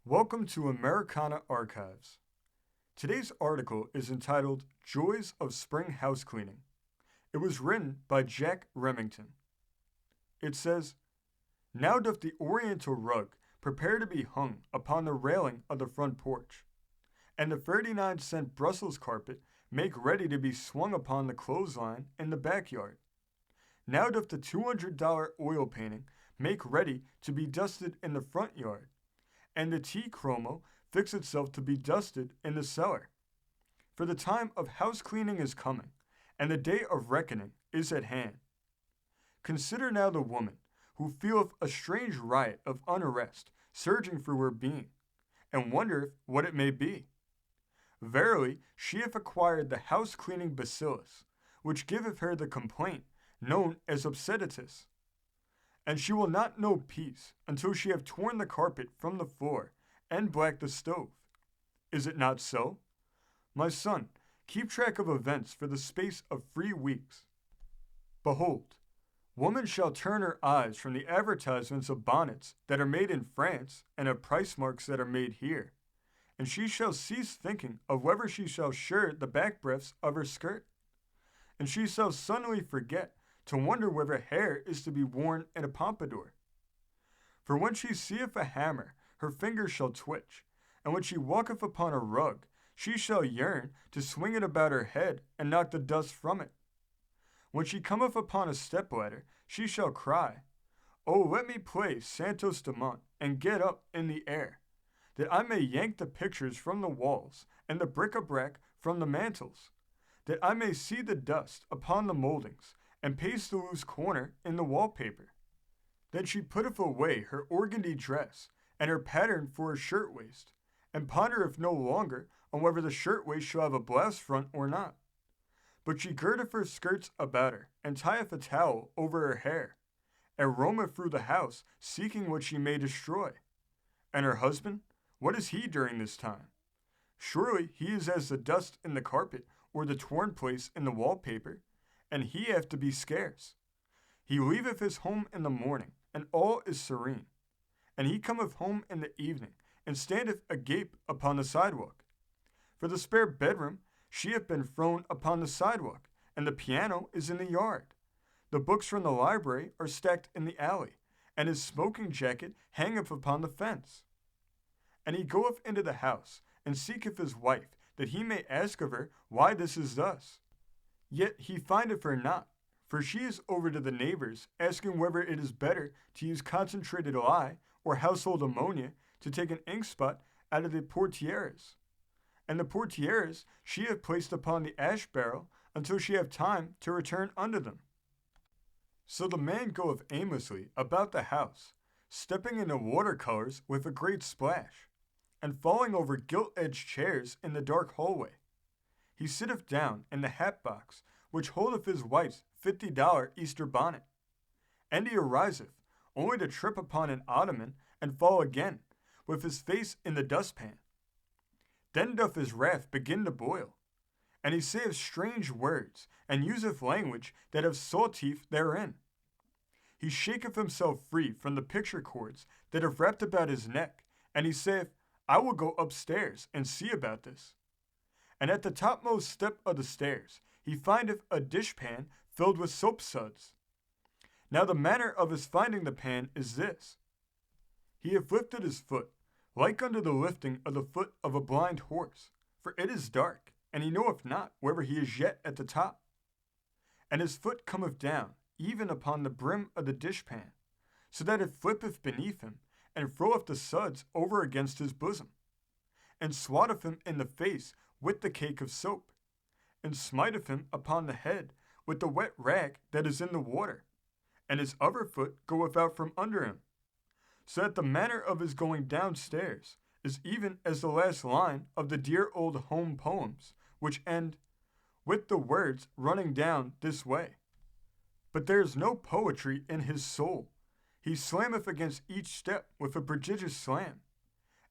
Welcome to Americana Archives. Today's article is entitled Joys of Spring House Cleaning. It was written by Jack Remington. It says, Now doth the oriental rug prepare to be hung upon the railing of the front porch, and the 39-cent Brussels carpet make ready to be swung upon the clothesline in the backyard. Now doth the $200 oil painting make ready to be dusted in the front yard, and the tea chromo fix itself to be dusted in the cellar. For the time of house cleaning is coming, and the day of reckoning is at hand. Consider now the woman who feeleth a strange riot of unrest surging through her being, and wondereth what it may be. Verily, she hath acquired the house cleaning bacillus, which giveth her the complaint known as obseditis. And she will not know peace until she have torn the carpet from the floor and blacked the stove. Is it not so? My son, keep track of events for the space of 3 weeks. Behold, woman shall turn her eyes from the advertisements of bonnets that are made in France and of price marks that are made here, and she shall cease thinking of whether she shall shirr the back breadths of her skirt, and she shall suddenly forget to wonder whether hair is to be worn in a pompadour. For when she seeth a hammer, her fingers shall twitch, and when she walketh upon a rug, she shall yearn to swing it about her head and knock the dust from it. When she cometh upon a stepladder, she shall cry, Oh, let me play Santos Dumont and get up in the air, that I may yank the pictures from the walls and the bric-a-brac from the mantels, that I may see the dust upon the moldings, and paste the loose corner in the wallpaper. Then she putteth away her organdy dress and her pattern for a shirtwaist, and pondereth no longer on whether the shirtwaist shall have a blouse front or not. But she girdeth her skirts about her, and tieth a towel over her hair, and roameth through the house seeking what she may destroy. And her husband, what is he during this time? Surely he is as the dust in the carpet or the torn place in the wallpaper, and he hath to be scarce. He leaveth his home in the morning, and all is serene. And he cometh home in the evening, and standeth agape upon the sidewalk. For the spare bedroom she hath been thrown upon the sidewalk, and the piano is in the yard. The books from the library are stacked in the alley, and his smoking jacket hangeth upon the fence. And he goeth into the house, and seeketh his wife, that he may ask of her why this is thus. Yet he findeth her not, for she is over to the neighbors, asking whether it is better to use concentrated lye or household ammonia to take an ink spot out of the portieres. And the portieres she hath placed upon the ash barrel until she have time to return unto them. So the man goeth aimlessly about the house, stepping into watercolors with a great splash, and falling over gilt-edged chairs in the dark hallway. He sitteth down in the hat box, which holdeth his wife's $50 Easter bonnet. And he ariseth, only to trip upon an ottoman and fall again, with his face in the dustpan. Then doth his wrath begin to boil, and he saith strange words, and useth language that have saw teeth therein. He shaketh himself free from the picture cords that have wrapped about his neck, and he saith, I will go upstairs and see about this. And at the topmost step of the stairs he findeth a dishpan filled with soap suds. Now the manner of his finding the pan is this. He hath lifted his foot, like unto the lifting of the foot of a blind horse, for it is dark, and he knoweth not whether he is yet at the top. And his foot cometh down, even upon the brim of the dishpan, so that it flippeth beneath him, and throweth the suds over against his bosom, and swatteth him in the face with the cake of soap, and smiteth him upon the head with the wet rag that is in the water, and his other foot goeth out from under him, so that the manner of his going downstairs is even as the last line of the dear old home poems, which end with the words running down this way. But there is no poetry in his soul. He slammeth against each step with a prodigious slam,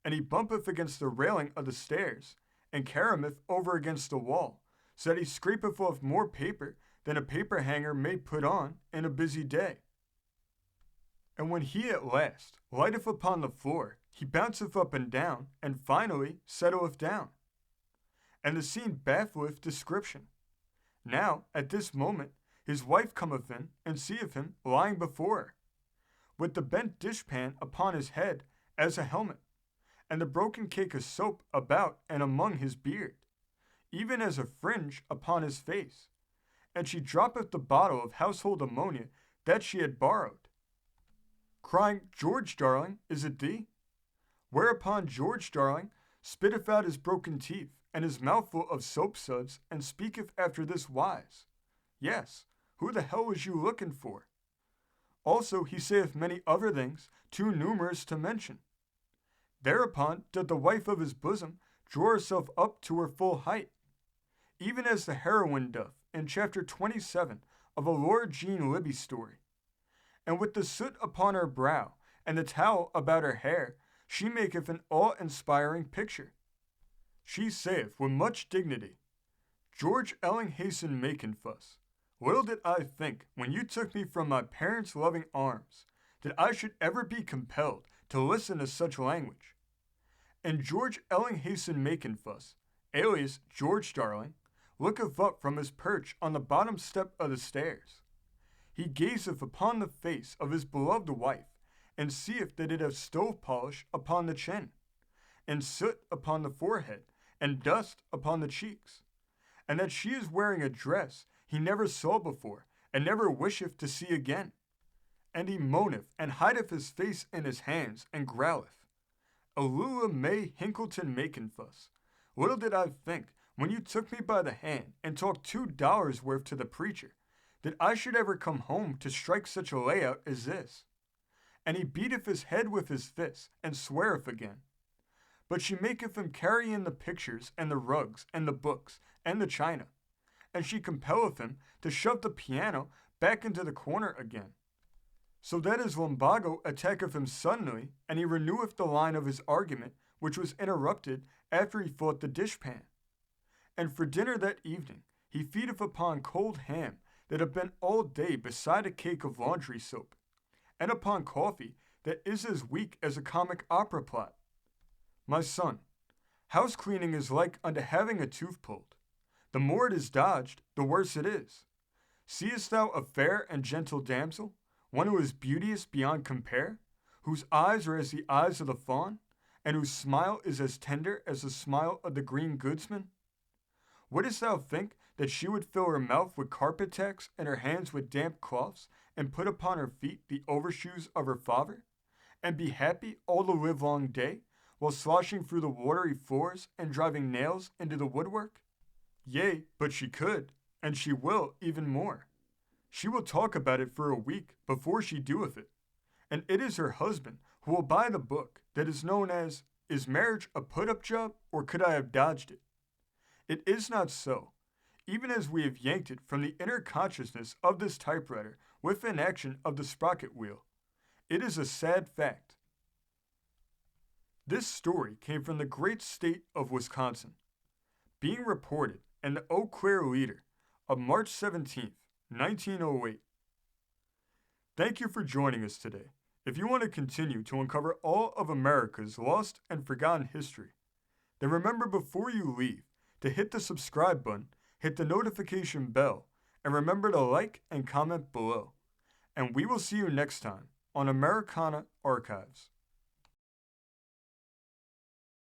and he bumpeth against the railing of the stairs, and carameth over against the wall, so that he scrapeth off more paper than a paper hanger may put on in a busy day. And when he at last lighteth upon the floor, He bounceth up and down, and finally settleth down. And the scene baffleth description. Now, at this moment, his wife cometh in, and seeth him lying before her, with the bent dishpan upon his head as a helmet, and the broken cake of soap about and among his beard, even as a fringe upon his face. And she droppeth the bottle of household ammonia that she had borrowed, crying, George, darling, is it thee? Whereupon George, darling, spitteth out his broken teeth, and his mouthful of soap suds, and speaketh after this wise, Yes, who the hell was you looking for? Also he saith many other things, too numerous to mention. Thereupon did the wife of his bosom draw herself up to her full height, even as the heroine doth in chapter 27 of a Laura Jean Libby story. And with the soot upon her brow, and the towel about her hair, she maketh an awe-inspiring picture. She saith with much dignity, George Ellinghazen Makenfuss, little did I think, when you took me from my parents' loving arms, that I should ever be compelled to listen to such language. And George Ellinghazen Makenfuss, alias George Darling, looketh up from his perch on the bottom step of the stairs. He gazeth upon the face of his beloved wife, and seeth that it hath stove polish upon the chin, and soot upon the forehead, and dust upon the cheeks, and that she is wearing a dress he never saw before, and never wisheth to see again. And he moaneth, and hideth his face in his hands, and growleth, Alula May Hinkleton Makenfuss, little did I think, when you took me by the hand, and talked $2 worth to the preacher, that I should ever come home to strike such a layout as this. And he beateth his head with his fist, and sweareth again. But she maketh him carry in the pictures, and the rugs, and the books, and the china, and she compelleth him to shove the piano back into the corner again, so that his lumbago attacketh him suddenly, and he reneweth the line of his argument, which was interrupted after he fought the dishpan. And for dinner that evening he feedeth upon cold ham that had been all day beside a cake of laundry soap, and upon coffee that is as weak as a comic opera plot. My son, house cleaning is like unto having a tooth pulled. The more it is dodged, the worse it is. Seest thou a fair and gentle damsel, one who is beauteous beyond compare, whose eyes are as the eyes of the fawn, and whose smile is as tender as the smile of the green goodsman? Wouldst thou think that she would fill her mouth with carpet tacks, and her hands with damp cloths, and put upon her feet the overshoes of her father, and be happy all the livelong day, while sloshing through the watery floors and driving nails into the woodwork? Yea, but she could, and she will even more. She will talk about it for a week before she doeth it, and it is her husband who will buy the book that is known as Is Marriage a Put-Up Job, or Could I Have Dodged It? It is not so, even as we have yanked it from the inner consciousness of this typewriter with an action of the sprocket wheel. It is a sad fact. This story came from the great state of Wisconsin, being reported in the Eau Claire Leader of March 17th, 1908. Thank you for joining us today. If you want to continue to uncover all of America's lost and forgotten history, then remember before you leave to hit the subscribe button, hit the notification bell, and remember to like and comment below. And we will see you next time on Americana Archives.